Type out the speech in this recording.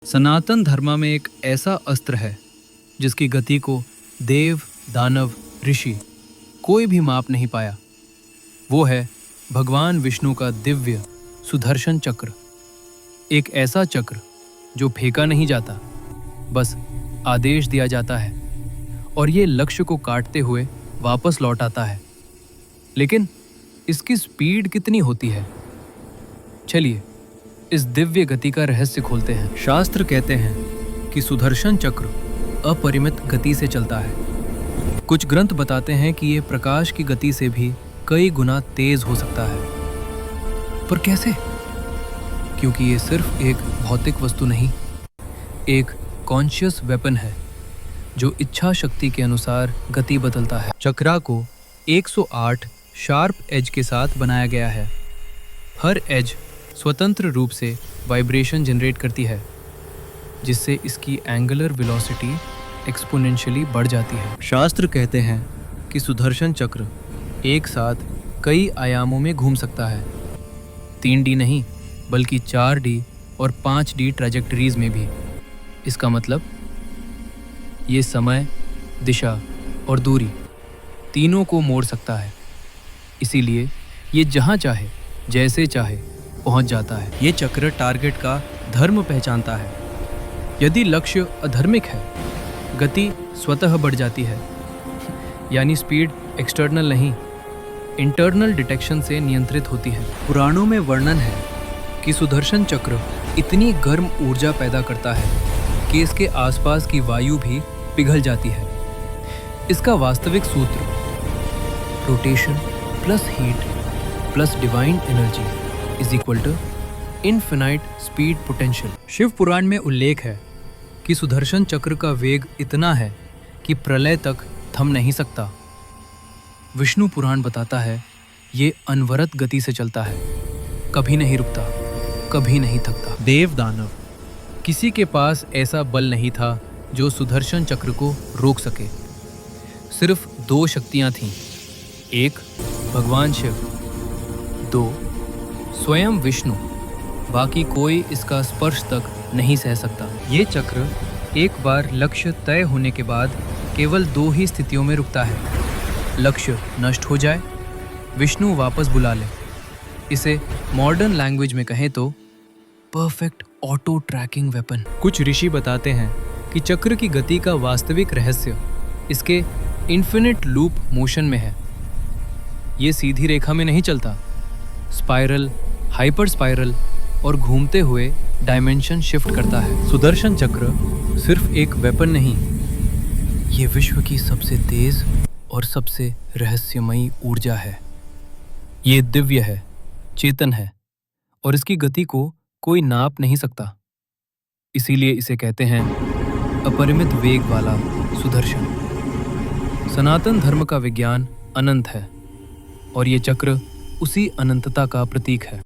सनातन धर्म में एक ऐसा अस्त्र है जिसकी गति को देव, दानव, ऋषि कोई भी माप नहीं पाया। वो है भगवान विष्णु का दिव्य सुदर्शन चक्र। एक ऐसा चक्र जो फेंका नहीं जाता, बस आदेश दिया जाता है और ये लक्ष्य को काटते हुए वापस लौट आता है। लेकिन इसकी स्पीड कितनी होती है? चलिए इस दिव्य गति का रहस्य खोलते हैं। शास्त्र कहते हैं कि सुदर्शन चक्र अपरिमित गति से चलता है। कुछ ग्रंथ बताते हैं कि ये प्रकाश की गति से भी कई गुना तेज हो सकता है। पर कैसे? क्योंकि ये सिर्फ एक भौतिक वस्तु नहीं, एक कॉन्शियस वेपन है जो इच्छा शक्ति के अनुसार गति बदलता है। चक्रा को 108 शार्प एज के साथ बनाया गया है। हर एज स्वतंत्र रूप से वाइब्रेशन जनरेट करती है, जिससे इसकी एंगुलर वेलोसिटी एक्सपोनेंशियली बढ़ जाती है। शास्त्र कहते हैं कि सुदर्शन चक्र एक साथ कई आयामों में घूम सकता है। 3D नहीं, बल्कि 4D और 5D ट्रैजेक्टरीज में भी। इसका मतलब ये समय, दिशा और दूरी तीनों को मोड़ सकता है। इसीलिए ये जहाँ चाहे, जैसे चाहे पहुँच जाता है। ये चक्र टारगेट का धर्म पहचानता है। यदि लक्ष्य अधर्मिक है, गति स्वतः बढ़ जाती है। यानी स्पीड एक्सटर्नल नहीं, इंटरनल डिटेक्शन से नियंत्रित होती है। पुराणों में वर्णन है कि सुदर्शन चक्र इतनी गर्म ऊर्जा पैदा करता है कि इसके आसपास की वायु भी पिघल जाती है। इसका वास्तविक सूत्र rotation plus heat plus divine energy is equal to infinite speed potential. Shiva Purana में उल्लेख है कि सुदर्शन चक्र का वेग इतना है कि प्रलय तक थम नहीं सकता। विष्णु पुराण बताता है ये अनवरत गति से चलता है, कभी नहीं रुकता, कभी नहीं थकता। देव, दानव, किसी के पास ऐसा बल नहीं था जो सुदर्शन चक्र को रोक सके। सिर्फ 2 शक्तियां थीं। एक भगवान शिव, 2 स्वयं विष्णु। बाकी कोई इसका स्पर्श तक नहीं सह सकता। ये चक्र एक बार लक्ष्य तय होने के बाद केवल 2 ही स्थितियों में रुकता है। लक्ष्य नष्ट हो जाए, विष्णु वापस बुला ले। इसे मॉडर्न लैंग्वेज में कहें तो परफेक्ट ऑटो ट्रैकिंग वेपन। कुछ ऋषि बताते हैं कि चक्र की गति का वास्तविक रहस्य इसके इन्फिनिट लूप मोशन में है। ये सीधी रेखा में नहीं चलता, स्पाइरल, हाइपर स्पाइरल और घूमते हुए डायमेंशन शिफ्ट करता है। सुदर्शन चक्र सिर्फ एक वेपन नहीं, ये विश्व की सबसे तेज और सबसे रहस्यमयी ऊर्जा है। ये दिव्य है, चेतन है और इसकी गति को कोई नाप नहीं सकता। इसीलिए इसे कहते हैं अपरिमित वेग वाला सुदर्शन। सनातन धर्म का विज्ञान अनंत है और ये चक्र उसी अनंतता का प्रतीक है।